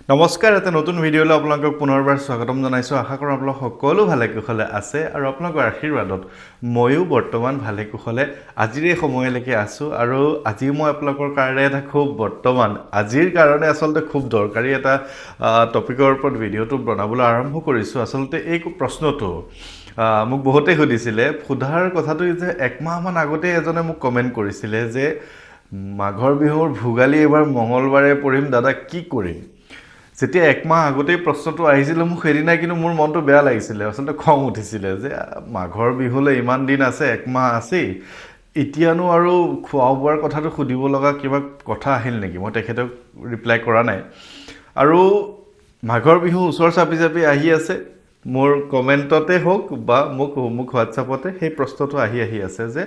নমস্কাৰ এটা নতুন ভিডিঅ'লৈ আপোনালোকক পুনৰবাৰ স্বাগতম জনাইছোঁ আশা কৰোঁ আপোনালোক সকলো ভালে কুশলে আছে আৰু আপোনালোকৰ আশীৰ্বাদত ময়ো বৰ্তমান ভালে কুশলে আজিৰ এই সময়লৈকে আছোঁ আৰু আজি মই আপোনালোকৰ কাৰণে এটা খুব আজিৰ কাৰণে আচলতে খুব দৰকাৰী এটা টপিকৰ ওপৰত ভিডিঅ'টো বনাবলৈ আৰম্ভ কৰিছোঁ আচলতে এই প্ৰশ্নটো মোক বহুতেই সুধিছিলে সোধাৰ কথাটো যে একমাহমান আগতে এজনে মোক কমেণ্ট কৰিছিলে যে মাঘৰ বিহুৰ ভোগালী এবাৰ মঙলবাৰে পৰিম দাদা কি কৰিম যেতিয়া একমাহ আগতেই প্ৰশ্নটো আহিছিল মোক সেইদিনাই কিন্তু মোৰ মনটো বেয়া লাগিছিলে আচলতে খং উঠিছিলে যে মাঘৰ বিহুলৈ ইমান দিন আছে একমাহ আছেই এতিয়ানো আৰু খোৱা বোৱাৰ কথাটো সুধিব লগা কিবা কথা আহিল নেকি মই তেখেতক ৰিপ্লাই কৰা নাই আৰু মাঘৰ বিহু ওচৰ চাপি চাপি আহি আছে মোৰ কমেণ্টতে হওক বা মোক হোৱাটছআপতে সেই প্ৰশ্নটো আহি আছে যে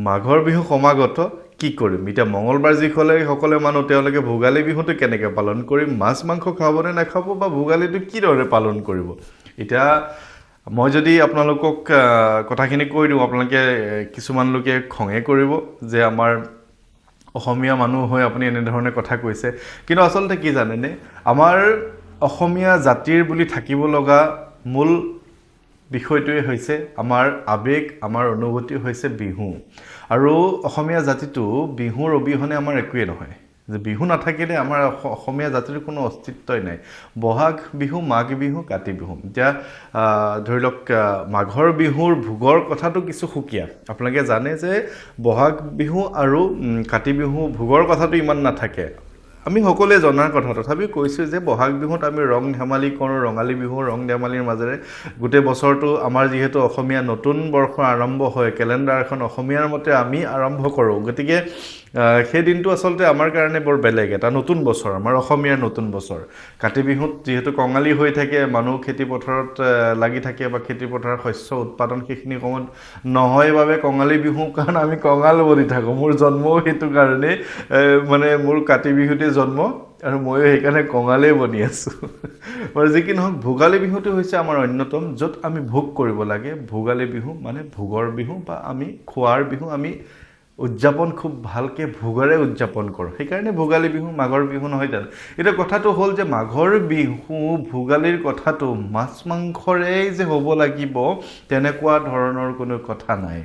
মাঘৰ বিহু সমাগত কি কৰিম এতিয়া মঙলবাৰ সকলে মানুহ তেওঁলোকে ভোগালী বিহুটো কেনেকৈ পালন কৰিম মাছ মাংস খাবনে নাখাব বা ভোগালীটো কিদৰে পালন কৰিব এতিয়া মই যদি আপোনালোকক কথাখিনি কৈ দিওঁ আপোনালোকে কিছুমান লোকে খঙে কৰিব যে আমাৰ অসমীয়া মানুহ হৈ আপুনি এনেধৰণে কথা কৈছে কিন্তু আচলতে কি জানেনে আমাৰ অসমীয়া জাতিৰ বুলি থাকিব লগা মূল বিষয়টোৱে হৈছে আমাৰ আবেগ আমাৰ অনুভূতি হৈছে বিহু আৰু অসমীয়া জাতিটো বিহুৰ অবিহনে আমাৰ একোৱে নহয় যে বিহু নাথাকিলে আমাৰ অসমীয়া জাতিৰ কোনো অস্তিত্বই নাই বহাগ বিহু মাঘ বিহু কাতি বিহু এতিয়া ধৰি লওক মাঘৰ বিহুৰ ভোগৰ কথাটো কিছু সুকীয়া আপোনালোকে জানে যে বহাগ বিহু আৰু কাতি বিহু ভোগৰ কথাটো ইমান নাথাকে আমি সকলোৱে জনাৰ কথা তথাপিও কৈছোঁ যে বহাগ বিহুত আমি ৰং ধেমালি কৰোঁ ৰঙালী বিহু ৰং ধেমালিৰ মাজেৰে গোটেই বছৰটো আমাৰ যিহেতু অসমীয়া নতুন বৰ্ষ আৰম্ভ হয় কেলেণ্ডাৰখন অসমীয়াৰ মতে আমি আৰম্ভ কৰোঁ গতিকে সেই দিনটো আচলতে আমাৰ কাৰণে বৰ বেলেগ এটা নতুন বছৰ আমাৰ অসমীয়াৰ নতুন বছৰ কাতি বিহুত যিহেতু কঙালী হৈ থাকে মানুহ খেতি পথাৰত লাগি থাকে বা খেতি পথাৰৰ শস্য উৎপাদন সেইখিনি সময়ত নহয় বাবে কঙালী বিহু কাৰণ আমি কঙাল বলি থাকোঁ মোৰ জন্মও সেইটো কাৰণে মানে মোৰ কাতি বিহুতে জন্ম আৰু ময়ো সেইকাৰণে কঙালেই বনি আছোঁ আৰু যি কি নহওক ভোগালী বিহুটো হৈছে আমাৰ অন্যতম য'ত আমি ভোগ কৰিব লাগে ভোগালী বিহু মানে ভোগৰ বিহু বা আমি খোৱাৰ বিহু আমি উদযাপন খুব ভালকৈ ভোগেৰে উদযাপন কৰোঁ সেইকাৰণে ভোগালী বিহু মাঘৰ বিহু নহয় জানো এতিয়া কথাটো হ'ল যে মাঘৰ বিহু ভোগালীৰ কথাটো মাছ মাংসৰেই যে হ'ব লাগিব তেনেকুৱা ধৰণৰ কোনো কথা নাই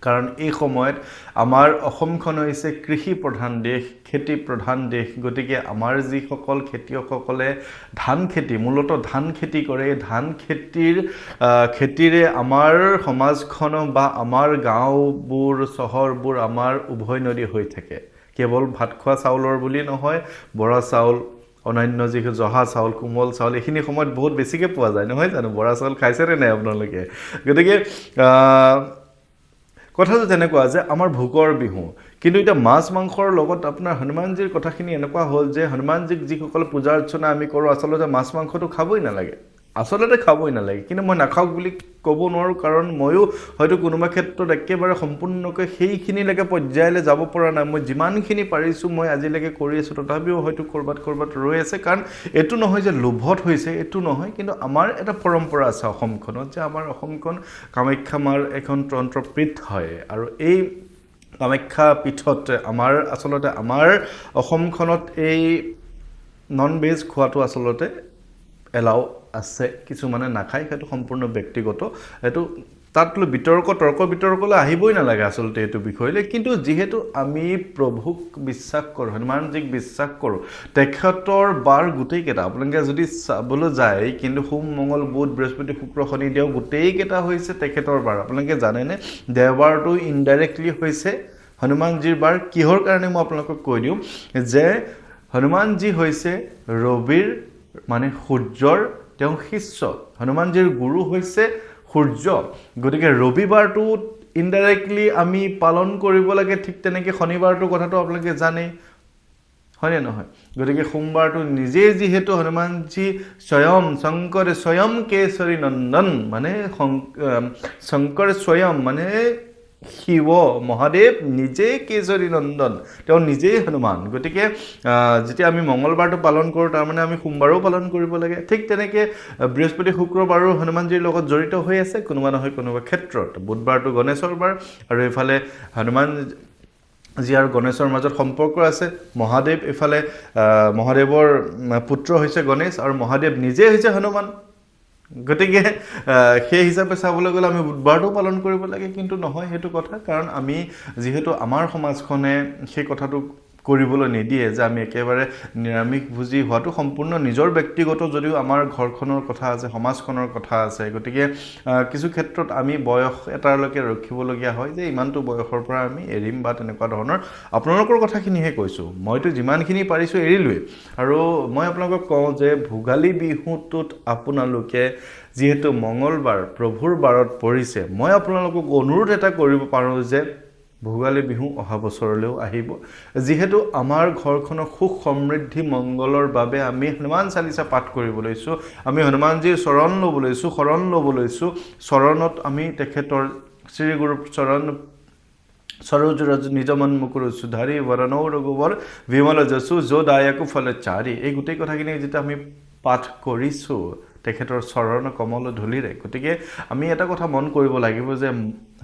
কাৰণ এই সময়ত আমাৰ অসমখন হৈছে কৃষি প্ৰধান দেশ খেতি প্ৰধান দেশ গতিকে আমাৰ যিসকল খেতিয়কসকলে ধান খেতি মূলতঃ ধান খেতি কৰে ধান খেতিৰে আমাৰ সমাজখন বা আমাৰ গাঁওবোৰ চহৰবোৰ আমাৰ উভৈনদী হৈ থাকে কেৱল ভাত খোৱা চাউলৰ বুলি নহয় বৰা চাউল অন্যান্য যিটো জহা চাউল কোমল চাউল এইখিনি সময়ত বহুত বেছিকৈ পোৱা যায় নহয় জানো বৰা চাউল খাইছেনে নাই আপোনালোকে গতিকে কথাটো তেনেকুৱা যে আমাৰ ভোগৰ বিহু কিন্তু এতিয়া মাছ মাংসৰ লগত আপোনাৰ হনুমানজীৰ কথাখিনি এনেকুৱা হ'ল যে হনুমানজীক যিসকলে পূজা অৰ্চনা আমি কৰোঁ আচলতে মাছ মাংসটো খাবই নালাগে কিন্তু মই নাখাওক বুলি ক'ব নোৱাৰোঁ কাৰণ ময়ো হয়তো কোনোবা ক্ষেত্ৰত একেবাৰে সম্পূৰ্ণকৈ সেইখিনিলৈকে পৰ্যায়লৈ যাব পৰা নাই মই যিমানখিনি পাৰিছোঁ মই আজিলৈকে কৰি আছোঁ তথাপিও হয়তো ক'ৰবাত ৰৈ আছে কাৰণ এইটো নহয় যে লোভত হৈছে এইটো নহয় কিন্তু আমাৰ এটা পৰম্পৰা আছে অসমখনত যে আমাৰ অসমখন কামাখ্যা মাৰ এখন তন্ত্ৰপীঠ হয় আৰু এই কামাখ্যা পীঠত আচলতে আমাৰ অসমখনত এই নন ভেজ খোৱাটো আচলতে এলাও আছে কিছুমানে নাখায় সেইটো সম্পূৰ্ণ ব্যক্তিগত সেইটো তাত তৰ্ক বিতৰ্কলৈ আহিবই নালাগে আচলতে এইটো বিষয়লৈ কিন্তু যিহেতু আমি প্ৰভুক বিশ্বাস কৰোঁ হনুমানজীক বিশ্বাস কৰোঁ তেখেতৰ বাৰ গোটেইকেইটা আপোনালোকে যদি চাবলৈ যায় কিন্তু সোম মঙল বুধ বৃহস্পতি শুক্ৰ শনি দেও গোটেইকেইটা হৈছে তেখেতৰ বাৰ আপোনালোকে জানেনে দেওবাৰটো ইনডাইৰেক্টলি হৈছে হনুমানজীৰ বাৰ কিহৰ কাৰণে মই আপোনালোকক কৈ দিওঁ যে হনুমানজী হৈছে ৰবিৰ মানে সূৰ্যৰ তেওঁ শিষ্য হনুমানজীৰ গুৰু হৈছে সূৰ্য গতিকে ৰবিবাৰটো ইনডাইৰেক্টলি আমি পালন কৰিব লাগে ঠিক তেনেকৈ শনিবাৰটোৰ কথাটো আপোনালোকে জানেই হয়নে নহয় গতিকে সোমবাৰটো নিজেই যিহেতু হনুমানজী শংকৰ স্বয়ং কেশৰী নন্দন মানে শংকৰ স্বয়ং মানে শিৱ মহাদেৱ নিজেই কেশৰী নন্দন তেওঁ নিজেই হনুমান গতিকে যেতিয়া আমি মঙলবাৰটো পালন কৰোঁ তাৰমানে আমি সোমবাৰো পালন কৰিব লাগে ঠিক তেনেকৈ বৃহস্পতি শুক্ৰবাৰো হনুমানজীৰ লগত জড়িত হৈ আছে কোনোবা নহয় কোনোবা ক্ষেত্ৰত বুধবাৰটো গণেশৰ বাৰ আৰু এইফালে যি আৰু গণেশৰ মাজত সম্পৰ্ক আছে মহাদেৱ এফালে মহাদেৱৰ পুত্ৰ হৈছে গণেশ আৰু মহাদেৱ নিজে হৈছে হনুমান গতিকে সেই হিচাপে চাবলৈ গ'লে আমি বুধবাৰটো পালন কৰিব লাগে কিন্তু নহয় সেইটো কথা কাৰণ আমি যিহেতু আমাৰ সমাজখনে সেই কথাটো কৰিবলৈ নিদিয়ে যে আমি একেবাৰে নিৰামিষভোজী হোৱাটো সম্পূৰ্ণ নিজৰ ব্যক্তিগত যদিও আমাৰ ঘৰখনৰ কথা আছে সমাজখনৰ কথা আছে গতিকে কিছু ক্ষেত্ৰত আমি বয়স এটালৈকে ৰখিবলগীয়া হয় যে ইমানটো বয়সৰ পৰা আমি এৰিম বা তেনেকুৱা ধৰণৰ আপোনালোকৰ কথাখিনিহে কৈছোঁ মইতো যিমানখিনি পাৰিছোঁ এৰিলোৱেই আৰু মই আপোনালোকক কওঁ যে ভোগালী বিহুটোত আপোনালোকে যিহেতু মঙ্গলবাৰ প্ৰভুৰ বাৰত পৰিছে মই আপোনালোকক অনুৰোধ এটা কৰিব পাৰোঁ যে ভোগালী বিহু অহা বছৰলৈও আহিব যিহেতু আমাৰ ঘৰখনৰ সুখ সমৃদ্ধি মংগলৰ বাবে আমি হনুমান চালিচা পাঠ কৰিব লৈছোঁ আমি হনুমানজীৰ শৰণ ল'ব লৈছোঁ শৰণত আমি তেখেতৰ শ্ৰী গুৰু চৰণ সৰোজ ৰজ নিজ মন মুকুৰ সুধাৰি বৰণৌ ৰঘুবৰ বিমল যশু যো দায়কো ফলচাৰী এই গোটেই কথাখিনি যেতিয়া আমি পাঠ কৰিছোঁ তেখেতৰ চৰণ কমল ধূলিৰে গতিকে আমি এটা কথা মন কৰিব লাগিব যে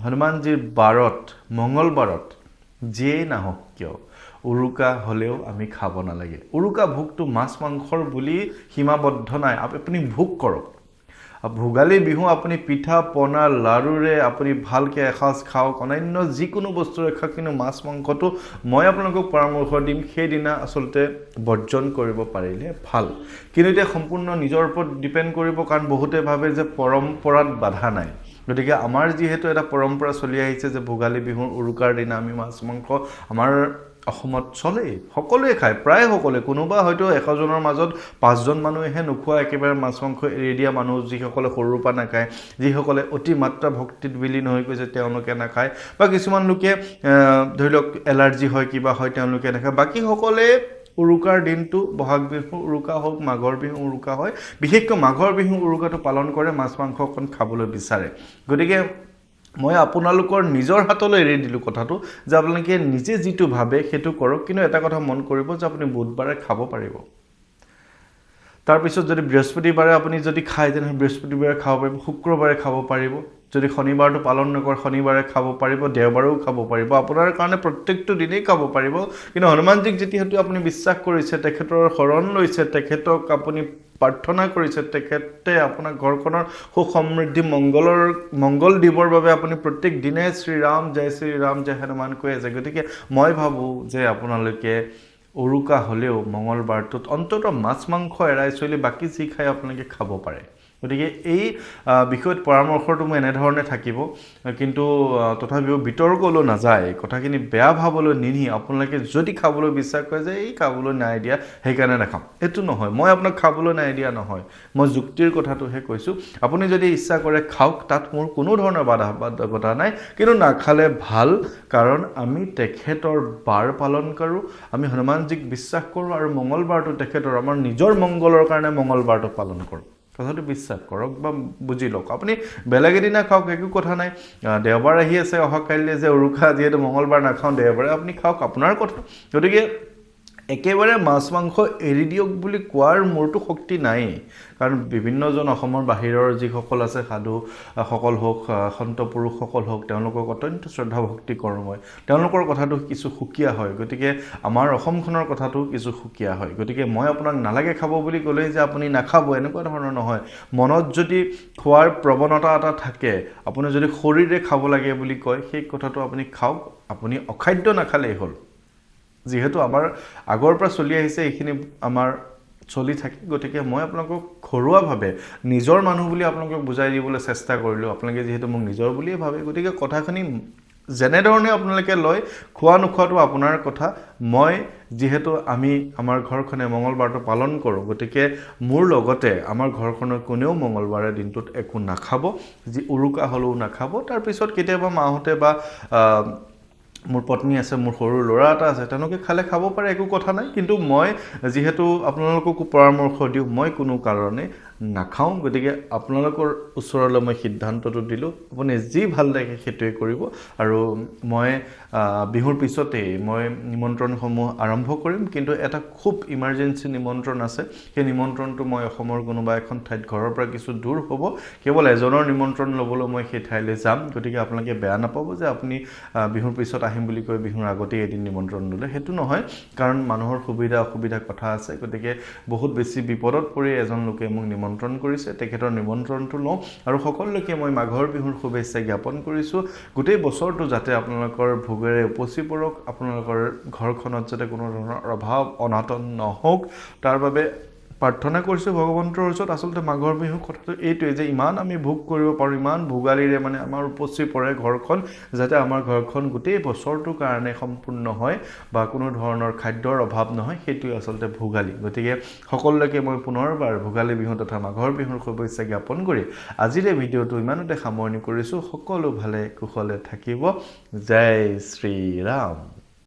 হনুমানজীৰ বাৰত মঙ্গলবাৰত যিয়েই নাহক কিয় উৰুকা হ'লেও আমি খাব নালাগে উৰুকা ভোগটো মাছ মাংসৰ বুলি সীমাবদ্ধ নাই আপুনি ভোগ কৰক ভোগালী বিহু আপুনি পিঠা পনা লাড়ুৰে আপুনি ভালকৈ এসাঁজ খাওক অন্যান্য যিকোনো বস্তুৰে খাওক কিন্তু মাছ মাংসটো মই আপোনালোকক পৰামৰ্শ দিম সেইদিনা আচলতে বৰ্জন কৰিব পাৰিলে ভাল কিন্তু এতিয়া সম্পূৰ্ণ নিজৰ ওপৰত ডিপেণ্ড কৰিব কাৰণ বহুতে ভাবে যে পৰম্পৰাত বাধা নাই গতিকে আমাৰ যিহেতু এটা পৰম্পৰা চলি আহিছে যে ভোগালী বিহুৰ উৰুকাৰ দিনা আমি মাছ মাংস আমাৰ অসমত চলেই সকলোৱে খায় প্ৰায় সকলোৱে কোনোবা হয়তো 100 জনৰ মাজত 5 জন মানুহেহে নোখোৱা একেবাৰে মাছ মাংস এৰি দিয়া মানুহ যিসকলে সৰুৰ পৰা নাখায় যিসকলে অতি মাত্ৰা ভক্তিত বিলীন হৈ গৈছে তেওঁলোকে নাখায় বা কিছুমান লোকে ধৰি লওক এলাৰ্জি হয় কিবা হয় তেওঁলোকে নাখায় বাকী সকলে উৰুকাৰ দিনটো বহাগ বিহু উৰুকা হওক মাঘৰ বিহু উৰুকা হয় বিশেষকৈ মাঘৰ বিহু উৰুকাটো পালন কৰে মাছ মাংস অকণ খাবলৈ বিচাৰে গতিকে মই আপোনালোকৰ নিজৰ হাতলৈ এৰি দিলোঁ কথাটো যে আপোনালোকে নিজে যিটো ভাবে সেইটো কৰক কিন্তু এটা কথা মন কৰিব যে আপুনি বুধবাৰে খাব পাৰিব তাৰপিছত যদি বৃহস্পতিবাৰে আপুনি যদি খায় তেনেহ'লে বৃহস্পতিবাৰে খাব পাৰিব শুক্ৰবাৰে খাব পাৰিব যদি শনিবাৰটো পালন নকৰে শনিবাৰে খাব পাৰিব দেওবাৰেও খাব পাৰিব আপোনাৰ কাৰণে প্ৰত্যেকটো দিনেই খাব পাৰিব কিন্তু হনুমানজীক যিহেতু আপুনি বিশ্বাস কৰিছে তেখেতৰ শৰণ লৈছে তেখেতক আপুনি প্ৰাৰ্থনা কৰিছে তেখেতে আপোনাৰ ঘৰখনৰ সুখ সমৃদ্ধি মংগল দিবৰ বাবে আপুনি প্ৰত্যেক দিনে শ্ৰী ৰাম জয় হনুমান কৈ আছে গতিকে মই ভাবোঁ যে আপোনালোকে উৰুকা হ'লেও মঙ্গলবাৰটোত অন্ততঃ মাছ মাংস এৰাই চলি বাকী যি খায় আপোনালোকে খাব পাৰে গতিকে এই বিষয়ত পৰামৰ্শটো মই এনেধৰণে থাকিব কিন্তু তথাপিও বিতৰ্কলৈ নাযায় কথাখিনি বেয়া ভাবলৈ নিনি আপোনালোকে যদি খাবলৈ বিশ্বাস কৰে যে এই খাবলৈ নাই দিয়া সেইকাৰণে নাখাম এইটো নহয় মই আপোনাক খাবলৈ নাই দিয়া নহয় মই যুক্তিৰ কথাটোহে কৈছোঁ আপুনি যদি ইচ্ছা কৰে খাওক তাত মোৰ কোনো ধৰণৰ বাধকতা নাই কিন্তু নাখালে ভাল কাৰণ আমি তেখেতৰ বাৰ পালন কৰোঁ আমি হনুমানজীক বিশ্বাস কৰোঁ আৰু মঙ্গলবাৰটো তেখেতৰ আমাৰ নিজৰ মংগলৰ কাৰণে মঙ্গলবাৰটো পালন কৰোঁ কথাটো বিশ্বাস কৰক বা বুজি লওক আপুনি বেলেগ এদিনা খাওক একো কথা নাই দেওবাৰ আহি আছে অহা কাইলৈ যে উৰুকা যিহেতু মঙ্গলবাৰ নাখাওঁ দেওবাৰে আপুনি খাওক আপোনাৰ কথা গতিকে একেবাৰে মাছ মাংস এৰি দিয়ক বুলি কোৱাৰ মোৰতো শক্তি নাই কাৰণ বিভিন্নজন অসমৰ বাহিৰৰ যিসকল আছে সাধু সকল হওক সন্ত পুৰুষসকল হওক তেওঁলোকক অত্যন্ত শ্ৰদ্ধা ভক্তি কৰোঁ মই তেওঁলোকৰ কথাটো কিছু সুকীয়া হয় গতিকে আমাৰ অসমখনৰ কথাটো কিছু সুকীয়া হয় গতিকে মই আপোনাক নালাগে খাব বুলি ক'লেই যে আপুনি নাখাব এনেকুৱা ধৰণৰ নহয় মনত যদি খোৱাৰ প্ৰৱণতা এটা থাকে আপুনি যদি শৰীৰে খাব লাগে বুলি কয় সেই কথাটো আপুনি খাওক আপুনি অখাদ্য নাখালেই হ'ল যিহেতু আমাৰ আগৰ পৰা চলি আহিছে এইখিনি আমাৰ চলি থাকে গতিকে মই আপোনালোকক ঘৰুৱাভাৱে নিজৰ মানুহ বুলি আপোনালোকক বুজাই দিবলৈ চেষ্টা কৰিলোঁ আপোনালোকে যিহেতু মোক নিজৰ বুলিয়ে ভাবে গতিকে কথাখিনি যেনেধৰণে আপোনালোকে লয় খোৱা নোখোৱাটো আপোনাৰ কথা মই যিহেতু আমি আমাৰ ঘৰখনে মঙ্গলবাৰটো পালন কৰোঁ গতিকে মোৰ লগতে আমাৰ ঘৰখনৰ কোনেও মঙ্গলবাৰে দিনটোত একো নাখাব যি উৰুকা হ'লেও নাখাব তাৰপিছত কেতিয়াবা মাহঁতে বা মোৰ পত্নী আছে মোৰ সৰু ল'ৰা এটা আছে তেওঁলোকে খাব পাৰে একো কথা নাই কিন্তু মই যিহেতু আপোনালোককো পৰামৰ্শ দিওঁ মই কোনো কাৰণে নাখাওঁ গতিকে আপোনালোকৰ ওচৰলৈ মই সিদ্ধান্তটো দিলোঁ আপুনি যি ভাল লাগে সেইটোৱে কৰিব আৰু মই বিহুৰ পিছতেই মই নিমন্ত্ৰণসমূহ আৰম্ভ কৰিম কিন্তু এটা খুব ইমাৰ্জেঞ্চি নিমন্ত্ৰণ আছে সেই নিমন্ত্ৰণটো মই অসমৰ কোনোবা এখন ঠাইত ঘৰৰ পৰা কিছু দূৰ হ'ব কেৱল এজনৰ নিমন্ত্ৰণ ল'বলৈ মই সেই ঠাইলৈ যাম গতিকে আপোনালোকে বেয়া নাপাব যে আপুনি বিহুৰ পিছত আহিম বুলি কৈ বিহুৰ আগতেই এদিন নিমন্ত্ৰণ ল'লে সেইটো নহয় কাৰণ মানুহৰ সুবিধা অসুবিধা কথা আছে গতিকে বহুত বেছি বিপদত পৰি এজন লোকে মোক নিমন্ত্ৰণ কৰিছে তেখেতৰ নিমন্ত্ৰণটো লওঁ আৰু সকলোকে মই মাঘৰ বিহুৰ শুভেচ্ছা জ্ঞাপন কৰিছোঁ গোটেই বছৰটো যাতে আপোনালোকৰ ভোগেৰে উপচি পৰক আপোনালোকৰ ঘৰখনত যাতে কোনো ধৰণৰ অভাৱ অনাটন নহওক তাৰ বাবে প্ৰাৰ্থনা কৰিছোঁ ভগৱন্তৰ ওচৰত আচলতে মাঘৰ বিহুৰ কথাটো এইটোৱে যে ইমান আমি ভোগ কৰিব পাৰোঁ ইমান ভোগালীৰে মানে আমাৰ উপচি পৰে ঘৰখন যাতে আমাৰ ঘৰখন গোটেই বছৰটোৰ কাৰণে সম্পূৰ্ণ হয় বা কোনো ধৰণৰ খাদ্যৰ অভাৱ নহয় সেইটোৱে আচলতে ভোগালী গতিকে সকলোকে মই পুনৰবাৰ ভোগালী বিহু তথা মাঘৰ বিহুৰ শুভেচ্ছা জ্ঞাপন কৰি আজিৰ এই ভিডিঅ'টো ইমানতে সামৰণি কৰিছোঁ সকলো ভালে কুশলে থাকিব জয় শ্ৰীৰাম